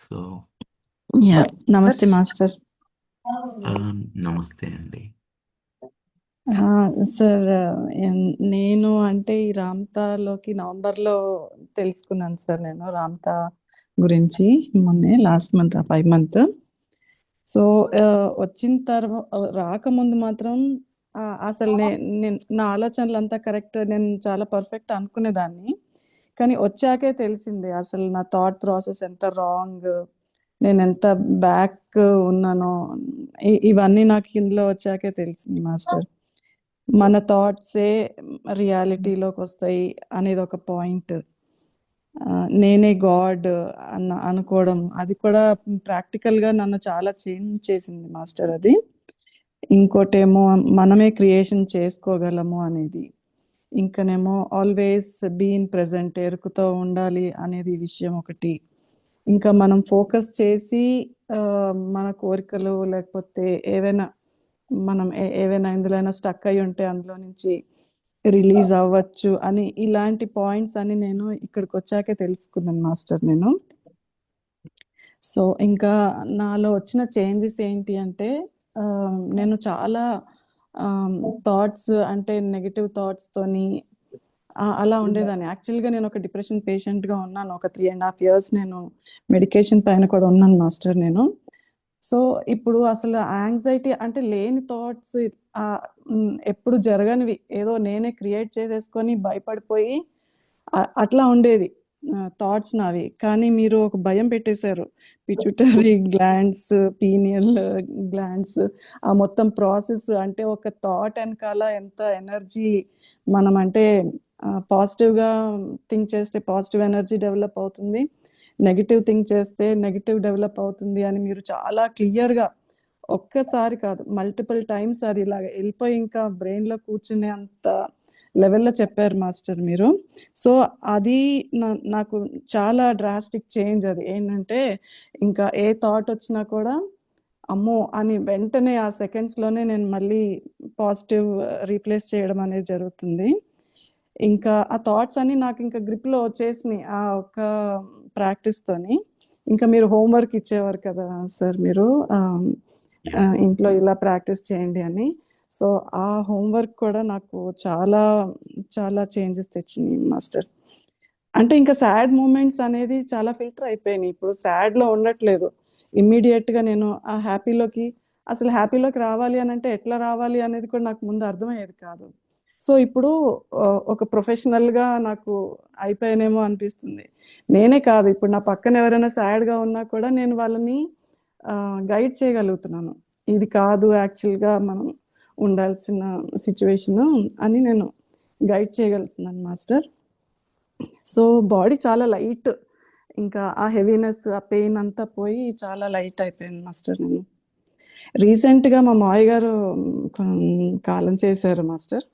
So yeah నమస్తే master. నమస్తే అండి. ఆ, సార్, నేను అంటే ఈ రామ్తాలోకి నవంబర్లో తెలుసుకున్నాను సార్. నేను రామ్తా గురించి మొన్నే లాస్ట్ మంత్ 5 మంత్. సో వచ్చిన తర్వాత రాకముందు మాత్రం అసలు నా ఆలోచనలు అంతా కరెక్ట్, నేను చాలా పర్ఫెక్ట్ అనుకునేదాన్ని. కానీ వచ్చాకే తెలిసింది అసలు నా థాట్ ప్రాసెస్ ఎంత రాంగ్, నేను ఎంత బ్యాక్ ఉన్నానో. ఇవన్నీ నాకు ఇందులో వచ్చాకే తెలిసింది మాస్టర్. మన థాట్సే రియాలిటీలోకి వస్తాయి అనేది ఒక పాయింట్. నేనే గాడ్ అనుకోవడం, అది కూడా ప్రాక్టికల్గా నన్ను చాలా చేంజ్ చేసింది మాస్టర్ అది. ఇంకోటేమో మనమే క్రియేషన్ చేసుకోగలము అనేది. ఇంకనేమో ఆల్వేస్ బీన్ ప్రెజెంట్, ఎరుకుతో ఉండాలి అనేది విషయం ఒకటి. ఇంకా మనం ఫోకస్ చేసి మన కోరికలు లేకపోతే ఏవైనా మనం ఏవైనా ఇందులో స్టక్ అయి ఉంటే అందులో నుంచి రిలీజ్ అవ్వచ్చు అని, ఇలాంటి పాయింట్స్ అని నేను ఇక్కడికి వచ్చాకే తెలుసుకున్నాను మాస్టర్ నేను. సో ఇంకా నాలో వచ్చిన చేంజెస్ ఏంటి అంటే, నేను చాలా థాట్స్ అంటే నెగిటివ్ థాట్స్తోని అలా ఉండేదాన్ని. యాక్చువల్గా నేను ఒక డిప్రెషన్ పేషెంట్గా ఉన్నాను. ఒక 3.5 years నేను మెడికేషన్ పైన కూడా ఉన్నాను మాస్టర్ నేను. సో ఇప్పుడు అసలు యాంగ్జైటీ అంటే లేని థాట్స్, ఎప్పుడు జరగనివి ఏదో నేనే క్రియేట్ చేసేసుకొని భయపడిపోయి అట్లా ఉండేది థాట్స్ నావి. కానీ మీరు ఒక భయం పెట్టేశారు. పిట్యూటరీ గ్లాండ్స్, పీనియల్ గ్లాండ్స్, ఆ మొత్తం ప్రాసెస్ అంటే ఒక థాట్ వెనకాల ఎంత ఎనర్జీ మనం అంటే పాజిటివ్గా థింక్ చేస్తే పాజిటివ్ ఎనర్జీ డెవలప్ అవుతుంది, నెగిటివ్ థింక్ చేస్తే నెగిటివ్ డెవలప్ అవుతుంది అని మీరు చాలా క్లియర్గా ఒక్కసారి కాదు మల్టిపుల్ టైమ్స్ అది ఇలా వెళ్ళిపోయి ఇంకా బ్రెయిన్లో కూర్చునే అంత లెవెల్లో చెప్పారు మాస్టర్ మీరు. సో అది నాకు చాలా డ్రాస్టిక్ చేంజ్. అది ఏంటంటే ఇంకా ఏ థాట్ వచ్చినా కూడా అమ్మో అని వెంటనే ఆ సెకండ్స్లోనే నేను మళ్ళీ పాజిటివ్ రీప్లేస్ చేయడం అనేది జరుగుతుంది. ఇంకా ఆ థాట్స్ అన్ని నాకు ఇంకా గ్రిప్లో వచ్చేసినాయి ఆ ఒక్క ప్రాక్టీస్తోని. ఇంకా మీరు హోంవర్క్ ఇచ్చేవారు కదా సార్ మీరు, ఇంట్లో ఇలా ప్రాక్టీస్ చేయండి అని. సో ఆ హోంవర్క్ కూడా నాకు చాలా చాలా చేంజెస్ తెచ్చింది మాస్టర్. అంటే ఇంకా సాడ్ మూమెంట్స్ అనేది చాలా ఫిల్టర్ అయిపోయినాయి. ఇప్పుడు సాడ్లో ఉండట్లేదు. ఇమ్మీడియట్గా నేను ఆ హ్యాపీలోకి, అసలు హ్యాపీలోకి రావాలి అని అంటే ఎట్లా రావాలి అనేది కూడా నాకు ముందు అర్థమయ్యేది కాదు. సో ఇప్పుడు ఒక ప్రొఫెషనల్గా నాకు అయిపోయానేమో అనిపిస్తుంది. నేనే కాదు, ఇప్పుడు నా పక్కన ఎవరైనా సాడ్గా ఉన్నా కూడా నేను వాళ్ళని గైడ్ చేయగలుగుతున్నాను. ఇది కాదు యాక్చువల్గా మనం ఉండాల్సిన సిచ్యువేషను అని నేను గైడ్ చేయగలుగుతున్నాను మాస్టర్. సో బాడీ చాలా లైట్, ఇంకా ఆ హెవీనెస్ ఆ పెయిన్ అంతా పోయి చాలా లైట్ అయిపోయింది మాస్టర్. నేను రీసెంట్గా మా మావయ్య గారు కాలం చేశారు మాస్టర్.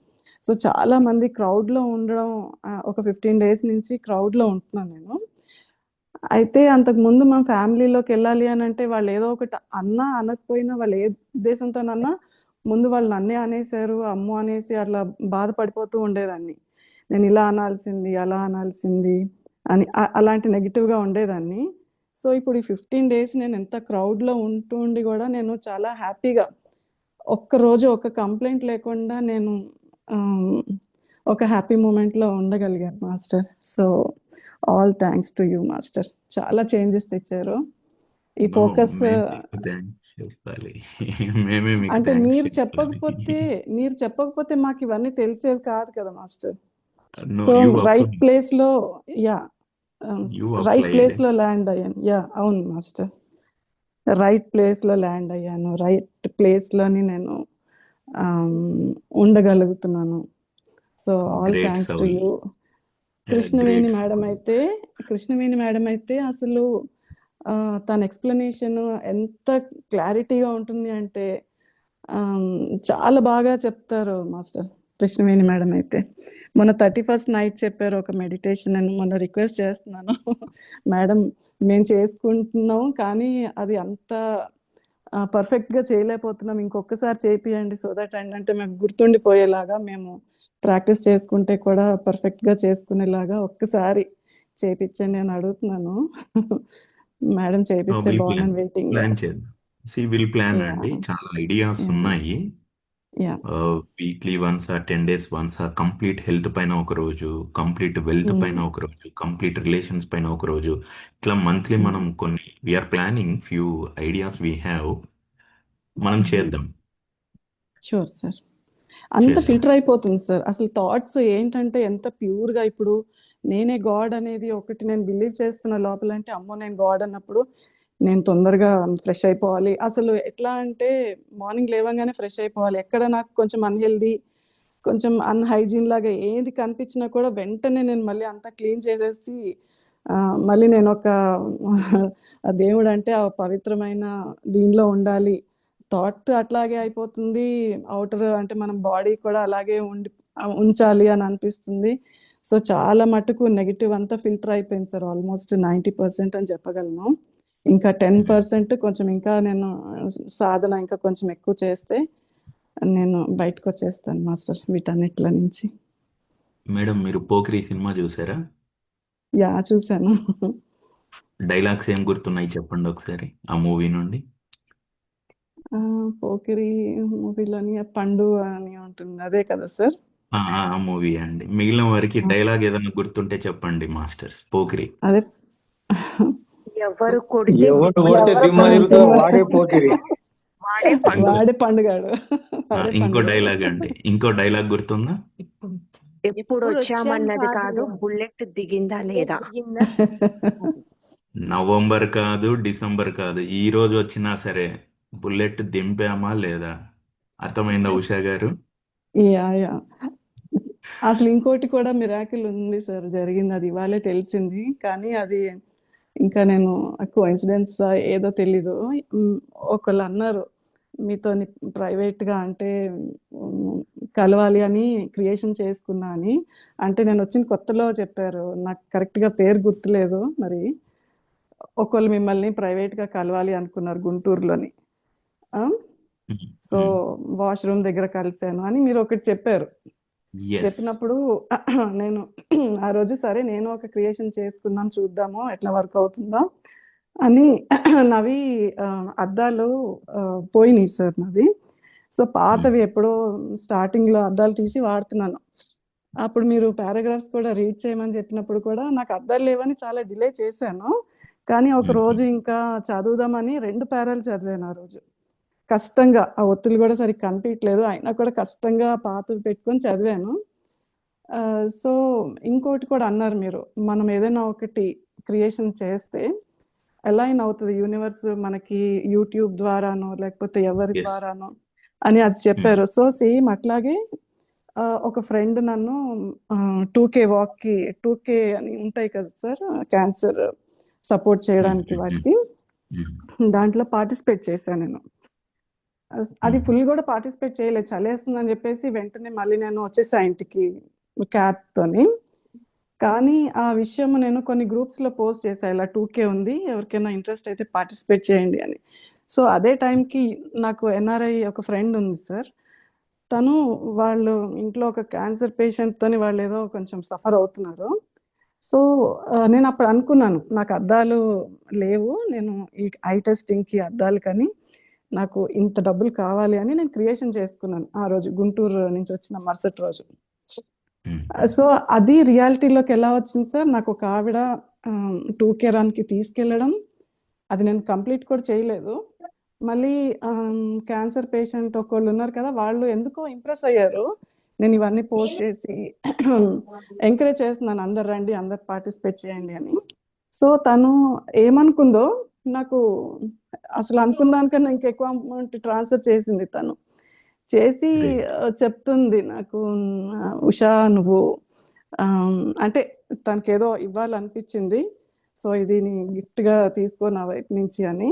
సో చాలా మంది క్రౌడ్లో ఉండడం, ఒక 15 days నుంచి క్రౌడ్లో ఉంటున్నాను నేను. అయితే అంతకుముందు మన ఫ్యామిలీలోకి వెళ్ళాలి అని అంటే వాళ్ళు ఏదో ఒకటి అన్నా అనకపోయినా, వాళ్ళు ఏ ఉద్దేశంతోనన్నా ముందు వాళ్ళు నన్నే అనేసారు, అమ్మో అనేసి అట్లా బాధపడిపోతూ ఉండేదాన్ని. నేను ఇలా అనాల్సింది, అలా అనాల్సింది అని అలాంటి నెగిటివ్గా ఉండేదాన్ని. సో ఇప్పుడు ఈ 15 days నేను ఎంత క్రౌడ్లో ఉంటూ ఉండి కూడా నేను చాలా హ్యాపీగా ఒక్కరోజు ఒక కంప్లైంట్ లేకుండా నేను ఒక హ్యాపీ మూమెంట్లో ఉండగలిగాను master. So all thanks to you master. చాలా చేంజెస్ తెచ్చారు. ఈ నో, ఫోకస్ మేము మీకు థ్యాంక్స్ చెప్పాలి. మేమే మీకు అంటే థ్యాంక్స్ మీరు చెప్పాలి. చెప్పకపోతే మాకు ఇవన్నీ తెలిసేవి కాదు కదా మాస్టర్. No, so you right applied. ప్లేస్లో, యా, యూ రైట్ అప్లైడ్. ప్లేస్లో ల్యాండ్ అయ్యాను. యా అవును మాస్టర్, రైట్ ప్లేస్లో ల్యాండ్ అయ్యాను. రైట్ ప్లేస్లోని నేను ఉండగలుగుతున్నాను. So all great thanks to soul. You. Krishnaveni great madam soul. అయితే కృష్ణవేణి మేడం అయితే అసలు తన ఎక్స్ప్లెనేషన్ ఎంత క్లారిటీగా ఉంటుంది అంటే చాలా బాగా చెప్తారు మాస్టర్. కృష్ణవేణి మేడం అయితే మొన్న 31st నైట్ చెప్పారు ఒక మెడిటేషన్. నేను మొన్న రిక్వెస్ట్ చేస్తున్నాను మేడం, మేము చేసుకుంటున్నాం కానీ అది అంత పర్ఫెక్ట్గా చేయలేకపోతున్నాం, ఇంకొకసారి చేపియండి సో దట్ అంటే మేము గుర్తుండిపోయేలాగా, మేము ప్రాక్టీస్ చేసుకుంటే కూడా పర్ఫెక్ట్గా చేసుకునేలాగా ఒక్కసారి చేపించండి అని అడుగుతున్నాను. మేడం చేపిస్తే విల్ ప్లాన్ బాగుందని వెయిటింగ్. ప్లాన్ చేద్దాం. విల్ ప్లాన్ యా అండి, చాలా ఐడియాస్ యా ఉన్నాయి. Yeah weekly once 10 days once complete health పైన ఒక రోజు, కంప్లీట్ వెల్త్ పైన ఒక రోజు, కంప్లీట్ రిలేషన్స్ పైన ఒక రోజు, ఇట్లా మంత్లీ మనం కొన్ని we're planning few ideas we have. మనం చేద్దాం. Sure sir. అంత చేద్దాం. ఫిల్టర్ అయిపోతుంది సార్. అసలు థాట్స్ ఏంటంటే ఎంత ప్యూర్గా, ఇప్పుడు నేనే గాడ్ అనేది ఒకటి నేను బిలీవ్ చేస్తున్న లోపల, అంటే అమ్మో నేను గాడ్ అన్నప్పుడు నేను తొందరగా ఫ్రెష్ అయిపోవాలి. అసలు ఎట్లా అంటే మార్నింగ్ లేవగానే ఫ్రెష్ అయిపోవాలి. ఎక్కడ నాకు కొంచెం అన్హెల్దీ, కొంచెం అన్హైజీన్ లాగా ఏది కనిపించినా కూడా వెంటనే నేను మళ్ళీ అంతా క్లీన్ చేసేసి మళ్ళీ నేను ఒక దేవుడు అంటే ఆ పవిత్రమైన దీనిలో ఉండాలి. థాట్ అట్లాగే అయిపోతుంది, అవుటర్ అంటే మనం బాడీ కూడా అలాగే ఉంచాలి అని అనిపిస్తుంది. సో చాలా మటుకు నెగిటివ్ అంతా ఫిల్టర్ అయిపోయింది సార్. ఆల్మోస్ట్ 90% అని చెప్పగలను. ఇంకా 10% కొంచెం ఇంకా నేను సాధన ఇంకా కొంచెం ఎక్కువ చేస్తే నేను బయటకు వచ్చేస్తాను మాస్టర్ వీటన్నిటిల నుంచి. మేడం, మీరు పోకిరి సినిమా చూసారా? యా చూశాను. డైలాగ్స్ ఏం గుర్తున్నాయి చెప్పండి ఒకసారి ఆ మూవీ నుండి. పోకిరి మూవీలోని పండు అని ఉంటుంది, అదే కదా సార్? ఆ మూవీ అండి. మిగిలిన వారికి డైలాగ్ ఏదైనా గుర్తుంటే చెప్పండి మాస్టర్స్. పోకిరి. అదే ఎవరు కొడితే ఎవరు కొడితే దిమ్మ తిరుగుతుందో వాడే పోకిరి. వాడే పండు. వాడే పండుగాడు. వాడే ఇంకో పండుగాడు. డైలాగ్ అండి, ఇంకో డైలాగ్ గుర్తుందా? ఎప్పుడు వచ్చామన్నది కాదు, బుల్లెట్ దిగిందా లేదా. నవంబర్ కాదు, డిసెంబర్ కాదు, ఈ రోజు వచ్చినా సరే బుల్లెట్ దింపామా లేదా? అర్థమైందా ఉషా గారు? యా యా అసలు ఇంకోటి కూడా మిరాకిల్ ఉంది సార్, జరిగింది. అది ఇవాళే తెలిసింది, కానీ అది ఇంకా నేను కోఇన్సిడెన్స్ ఏదో తెలీదు. ఒకళ్ళు అన్నారు మీతో ప్రైవేట్గా అంటే కలవాలి అని క్రియేషన్ చేసుకున్నా అని. అంటే నేను వచ్చిన కొత్తలో చెప్పారు, నాకు కరెక్ట్గా పేరు గుర్తులేదు. మరి ఒకళ్ళు మిమ్మల్ని ప్రైవేట్గా కలవాలి అనుకున్నారు గుంటూరులోని. సో వాష్రూమ్ దగ్గర కలిశాను అని మీరు ఒకటి చెప్పారు. Yes. చెప్పినప్పుడు నేను ఆ రోజు సరే నేను ఒక క్రియేషన్ చేసుకుందాం, చూద్దాము ఎట్లా వర్క్ అవుతుందో అని నవి అద్దాలు పోయినాయి సార్ నవి. సో పాతవి ఎప్పుడో స్టార్టింగ్లో అద్దాలు తీసి వాడుతున్నాను. అప్పుడు మీరు పారాగ్రాఫ్స్ కూడా రీడ్ చేయమని చెప్పినప్పుడు కూడా నాకు అద్దాలు లేవని చాలా డిలే చేశాను. కానీ ఒక రోజు ఇంకా చదువుదామని 2 పారాలు చదివాను ఆ రోజు. కష్టంగా, ఆ ఒత్తులు కూడా సరిగ్గా కనిపించలేదు, అయినా కూడా కష్టంగా పాతవి పెట్టుకొని చదివాను. సో ఇంకోటి కూడా అన్నారు మీరు, మనం ఏదైనా ఒకటి క్రియేషన్ చేస్తే ఎలా అయినా అవుతుంది యూనివర్స్ మనకి, యూట్యూబ్ ద్వారానో లేకపోతే ఎవరి Yes. ద్వారానో అని అది చెప్పారు. సో సేమ్ అట్లాగే ఒక ఫ్రెండ్ నన్ను 2K వాక్కి 2K అని ఉంటాయి కదా సార్, క్యాన్సర్ సపోర్ట్ చేయడానికి వాటికి, దాంట్లో పార్టిసిపేట్ చేశాను నేను. అది ఫుల్ కూడా పార్టిసిపేట్ చేయలేదు, చలేస్తుందని చెప్పేసి వెంటనే మళ్ళీ నేను వచ్చేసా ఇంటికి క్యాబ్తోని. కానీ ఆ విషయం నేను కొన్ని గ్రూప్స్లో పోస్ట్ చేశాను, ఇలా 2K ఉంది, ఎవరికైనా ఇంట్రెస్ట్ అయితే పార్టిసిపేట్ చేయండి అని. సో అదే టైంకి నాకు ఎన్ఆర్ఐ ఒక ఫ్రెండ్ ఉంది సార్, తను వాళ్ళు ఇంట్లో ఒక క్యాన్సర్ పేషెంట్తోని వాళ్ళు ఏదో కొంచెం సఫర్ అవుతున్నారు. సో నేను అప్పుడు అనుకున్నాను నాకు అద్దాలు లేవు, నేను ఈ ఐ టెస్టింగ్కి అద్దాలు, కానీ నాకు ఇంత డబ్బులు కావాలి అని నేను క్రియేషన్ చేసుకున్నాను ఆ రోజు, గుంటూరు నుంచి వచ్చిన మరుసటి రోజు. సో అది రియాలిటీలోకి ఎలా వచ్చింది సార్, నాకు ఒక ఆవిడ 2K రన్కి తీసుకెళ్ళడం, అది నేను కంప్లీట్ కూడా చేయలేదు. మళ్ళీ క్యాన్సర్ పేషెంట్ ఒకళ్ళు ఉన్నారు కదా, వాళ్ళు ఎందుకో ఇంప్రెస్ అయ్యారు నేను ఇవన్నీ పోస్ట్ చేసి ఎంకరేజ్ చేస్తున్నాను, అందరు రండి, అందరు పార్టిసిపేట్ చేయండి అని. సో తను ఏమనుకుందో, నాకు అసలు అనుకున్న దానికన్నా ఇంకెక్కువ అమౌంట్ ట్రాన్స్ఫర్ చేసింది తను. చేసి చెప్తుంది నాకు, ఉషా నువ్వు అంటే తనకేదో ఇవ్వాలనిపించింది, సో ఇది నీ గిఫ్ట్గా తీసుకో నా వైపు నుంచి అని.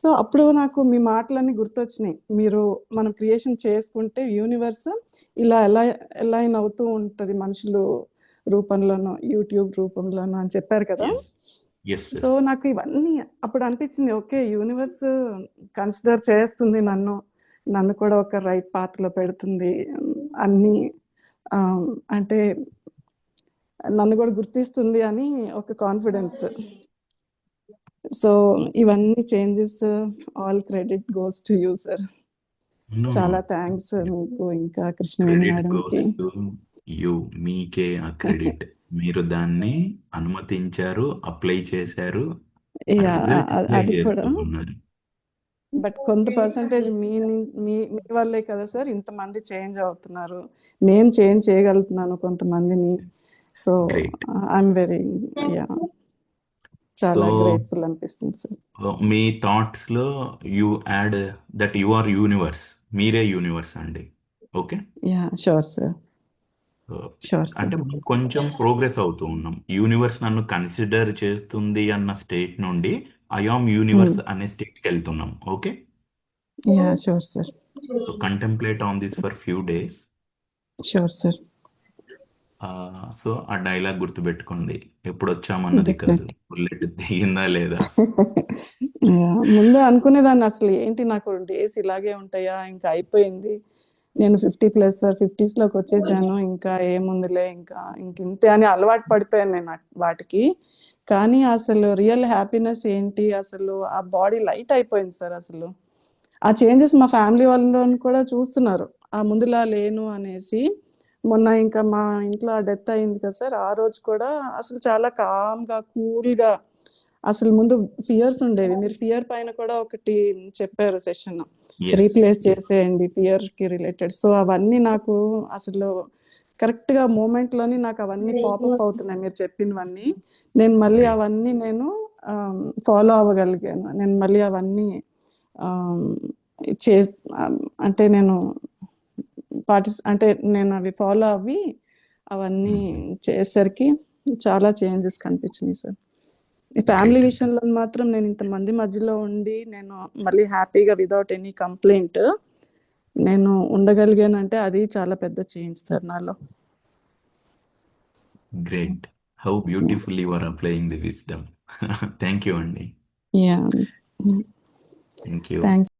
సో అప్పుడు నాకు మీ మాటలన్నీ గుర్తొచ్చినాయి, మీరు మనం క్రియేషన్ చేసుకుంటే యూనివర్స్ ఇలా ఎలా అయినా అవుతూ ఉంటుంది, మనుషులు రూపంలోనో యూట్యూబ్ రూపంలోనో అని చెప్పారు కదా. సో నాకు ఇవన్నీ అప్పుడు అనిపించింది, ఓకే యూనివర్స్ కన్సిడర్ చేస్తుంది నన్ను కూడా ఒక రైట్ పాత్లో పెడుతుంది, అన్నీ అంటే నన్ను కూడా గుర్తిస్తుంది అని ఒక కాన్ఫిడెన్స్. సో ఇవన్నీ changes all credit goes to you sir. No చాలా థ్యాంక్స్ మీకు ఇంకా కృష్ణవేణి క్రెడిట్ మేడంకి. Goes to you. మీకే ఆ క్రెడిట్. మీరు దాన్ని అనుమతించారు, అప్లై చేశారు, యా రిజల్ట్ అప్లై అది కూడా చేస్తూ ఉన్నారు. బట్ కొంత పర్సంటేజ్ మీ వల్లే కదా సార్ ఇంతమంది చేంజ్ అవుతున్నారు. నేను చేంజ్ చేయగలుగుతున్నాను కొంతమందిని. So great. I'm very yeah చాలా సో గ్రేట్ఫుల్ అనిపిస్తుంది సార్. మీ థాట్స్ లో you add that you are universe. మీరే యూనివర్స్ అండి. Okay, yeah sure sir, sure sir. అంటే మనం కొంచెం ప్రోగ్రెస్ అవుతూ ఉన్నాం. యూనివర్స్ నన్ను కన్సిడర్ చేస్తుంది అన్న స్టేట్ నుండి ఐఆమ్ యూనివర్స్ అనే స్టేట్కి వెళ్తున్నాం. Okay, yeah sure sir, so contemplate on this for few days. Sure sir. So ఆ డైలాగ్ గుర్తుపెట్టుకోండి, ఎప్పుడు వచ్చామన్నది కాదు, బుల్లెట్ దిగిందా లేదా. ముందు అనుకునేదాన్ని అసలు ఏంటి నాకు డేస్ ఇలాగే ఉంటాయా, ఇంకా అయిపోయింది, నేను 50+ సార్, 50s లోకి వచ్చేసాను, ఇంకా ఏముందిలే, ఇంకా ఇంతే అని అలవాటు పడిపోయాను నేను వాటికి. కానీ అసలు రియల్ హ్యాపీనెస్ ఏంటి, అసలు ఆ బాడీ లైట్ అయిపోయింది సార్. అసలు ఆ చేంజెస్ మా ఫ్యామిలీ వాళ్ళలో కూడా చూస్తున్నారు, ఆ ముందులా లేను అనేసి. మొన్న ఇంకా మా ఇంట్లో ఆ డెత్ అయింది కదా సార్, ఆ రోజు కూడా అసలు చాలా కామ్గా కూల్గా, అసలు ముందు ఫియర్స్ ఉండేవి. మీరు ఫియర్ పైన కూడా ఒకటి చెప్పారు సెషన్, రీప్లేస్ చేసేయండి ఫియర్ కి రిలేటెడ్. సో అవన్నీ నాకు అసలు కరెక్ట్ గా మూమెంట్ లోని నాకు అవన్నీ పాపప్ అవుతున్నాయి మీరు చెప్పినవన్నీ. నేను మళ్ళీ అవన్నీ నేను ఫాలో అవ్వగలిగాను. నేను మళ్ళీ అవన్నీ అంటే నేను అంటే నేను అవి ఫాలో అవ్వి అవన్నీ చేసేసరికి చాలా చేంజెస్ కనిపించినాయి సార్. ఈ ఫ్యామిలీ విషయంలో మాత్రం నేను ఇంతమంది మధ్యలో ఉండి నేను మళ్ళీ హ్యాపీగా వితౌట్ ఎనీ కంప్లైంట్ నేను ఉండగలిగానంటే అది చాలా పెద్ద చేంజ్ సార్ నాలో. Great, how beautiful you are applying the wisdom. Thank you అండి. Yeah, thank you. థ్యాంక్